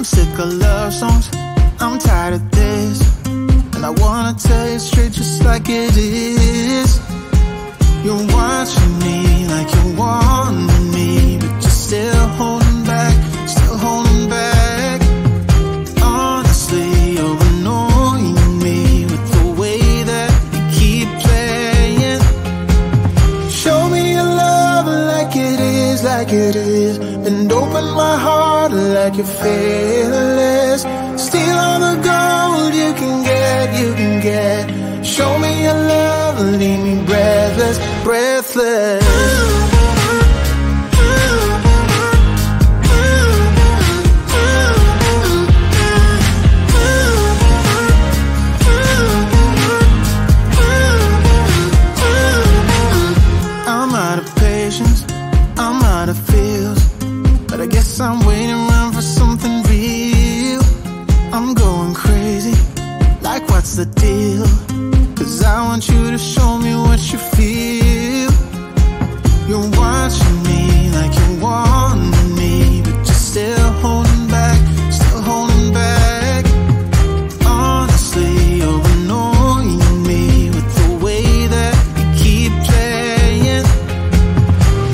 sick of love songs, I'm tired of this, and I wanna tell you straight just like it is. You're watching me like you want me, but you're still holding back, still holding back. Honestly, you're annoying me with the way that you keep playing. Show me your love like it is, like it is. And open my heart like you're fearless. Steal all the gold you can get, you can get. Show me your love, leave me breathless, breathless. I'm out of patience, I'm out of feels, but I guess I'm waiting around for something real. I'm going crazy, like what's the deal? Cause I want you to show me what you feel. You're watching me like you want me, but you're still holding back, still holding back. Honestly, you're annoying me with the way that you keep playing.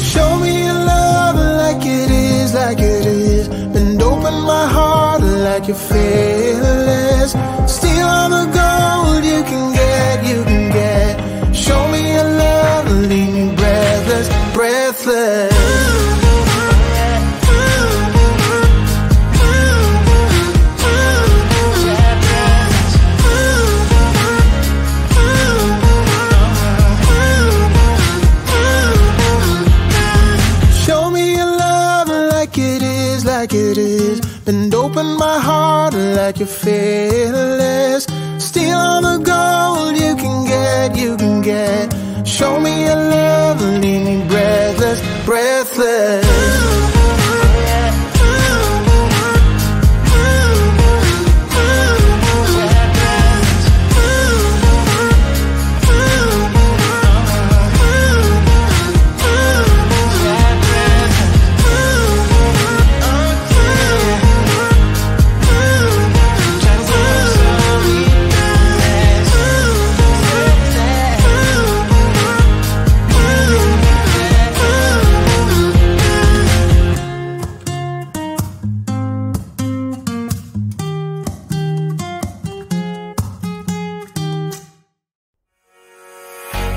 Show me your love like it is, like it is. And open my heart like you're fearless. Steal all the gold you can get, you can get. Show me your love, leave me breathless, breathless. Show me your love like it is, like it is. And open my heart like you're fearless. Steal all the gold you can get, you can get. Show me your love, leave me breathless, breathless.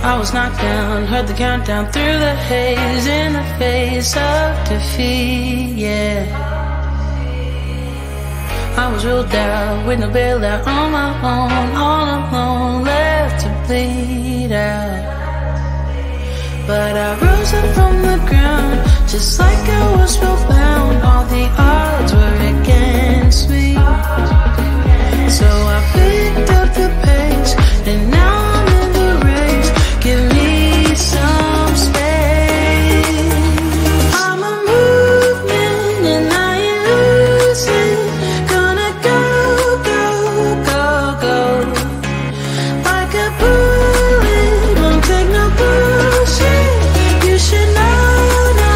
I was knocked down, heard the countdown through the haze, in the face of defeat, yeah. I was ruled out, with no bailout, on my own, all alone, left to bleed out. But I rose up from the ground, just like I was spellbound. All the odds were against me, so I picked up the pace, and now I'm in the race. Give me some space. I'm a movement and I ain't losing. Gonna go, go, go, go. Like a bullet, won't take no bullshit. You should know, no,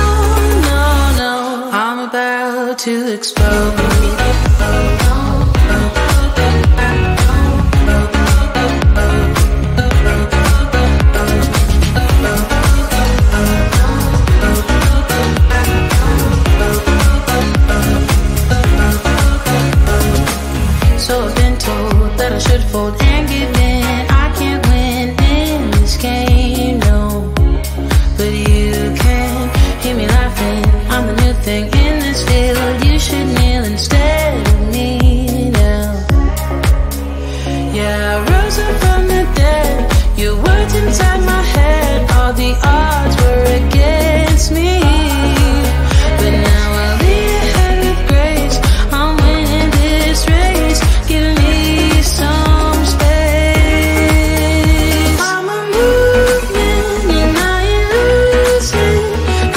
no, no. I'm about to explode. Should fold and give in. I can't win in this game, no. But you can hear me laughing. I'm the new thing in this field. You should kneel instead of me now. Yeah, I rose up from the dead. Your words inside my head. All the odds were against me, but now I'll lead ahead with grace. I'm winning this race. Give me some space. I'm a movement and I ain't losing.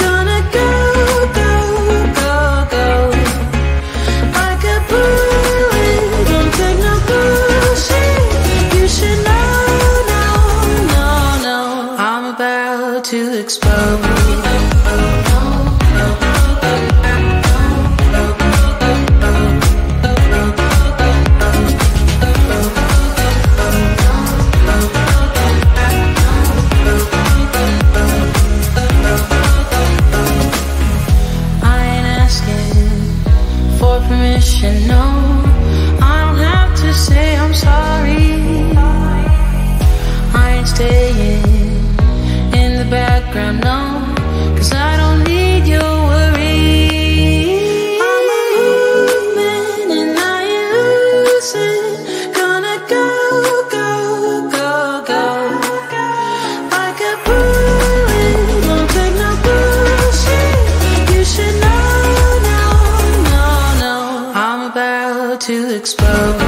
Gonna go, go, go, go. Like a bullet, don't take no bullshit. You should know, no, no, no. I'm about to explode. background, no, 'cause I don't need your worry. I'm a movement and I ain't losing. Gonna go, go, go, go. Like a bullet, won't take no bullshit. You should know, no, no, no. I'm about to explode.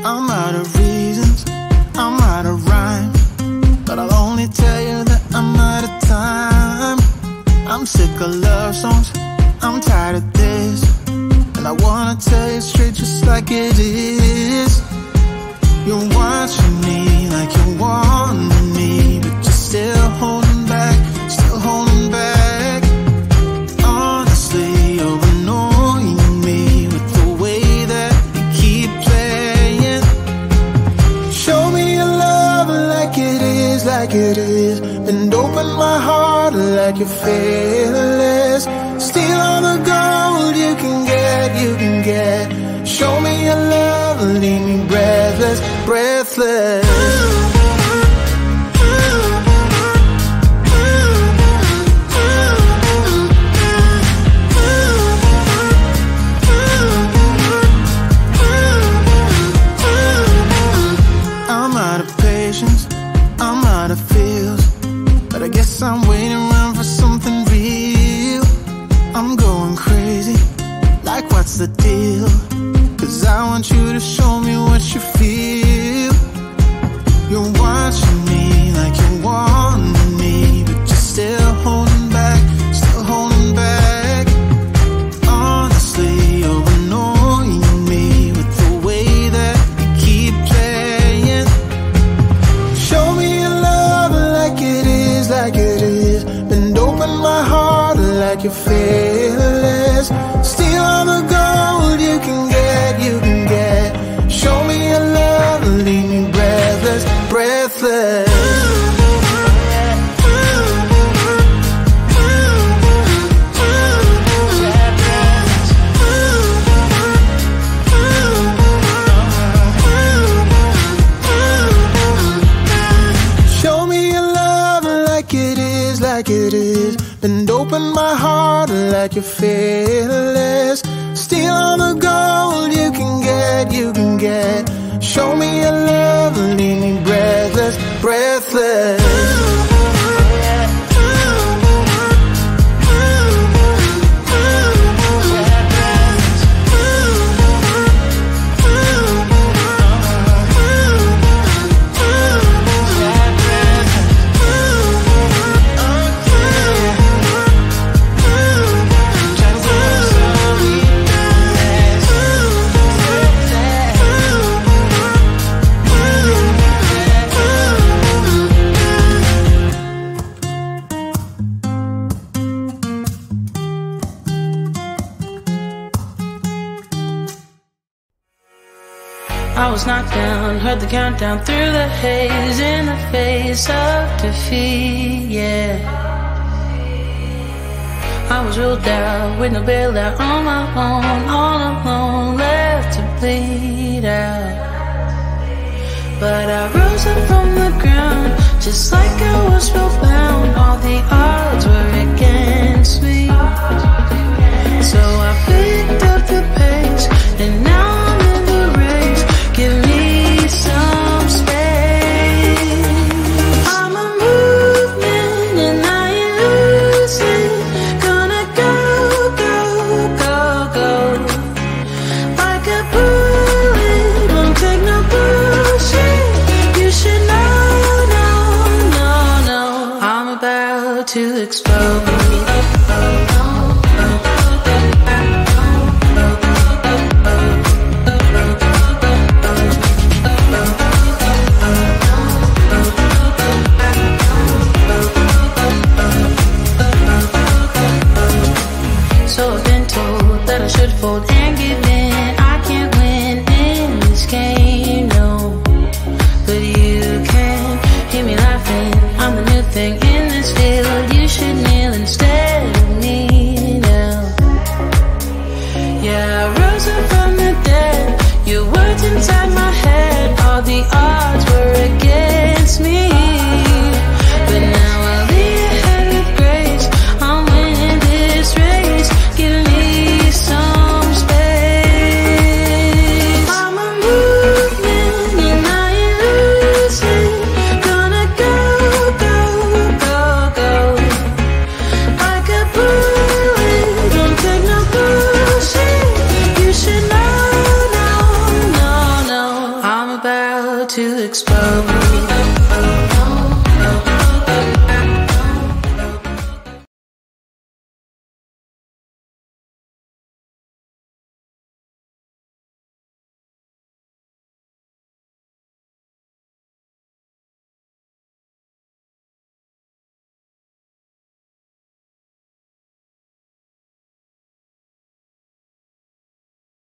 I'm out of reasons, I'm out of rhyme, but I'll only tell you that I'm out of time. I'm sick of love songs, I'm tired of this, and I wanna tell you straight just like it is. You're watching me like you want me, but you're still holding back, still holding back. Honestly, you're annoying me with the way that you keep playing. Show me your love like it is, like it is. And open my heart like you're fearless. Steal all the gold you can get, you can get. Show me your love, leave me breathless, breathless. I'm out of patience, I'm out of feels, but I guess I'm waiting around for something real. I'm going crazy, like what's the deal? 'Cause I want you to show me what you feel. You're watching me like you want me, but you're still holding back, still holding back. Honestly, you're annoying me with the way that you keep playing. Show me your love like it is, like it is. And open my heart like you're fearless. Steal all the gold you can get, you can get. Show me your love, leave me breathless, breathless. Show me your love like it is, like it is. And open my heart like you're fearless. Steal all the gold you can get, you can get. Show me your love, leave me breathless, breathless. I was knocked down, heard the countdown through the haze, in the face of defeat, yeah. I was ruled out, with no bailout, on my own, all alone, left to bleed out. But I rose up from the ground, just like I was spellbound. All the odds were against me, so I picked up the pace, and now I'm in the race. Give me some space. I'm a movement and I ain't losing. Gonna go, go, go, go. Like a bullet, won't take no bullshit. You should know, no, no, no. I'm about to explode. been told that I should fold and give in. I can't win in this game.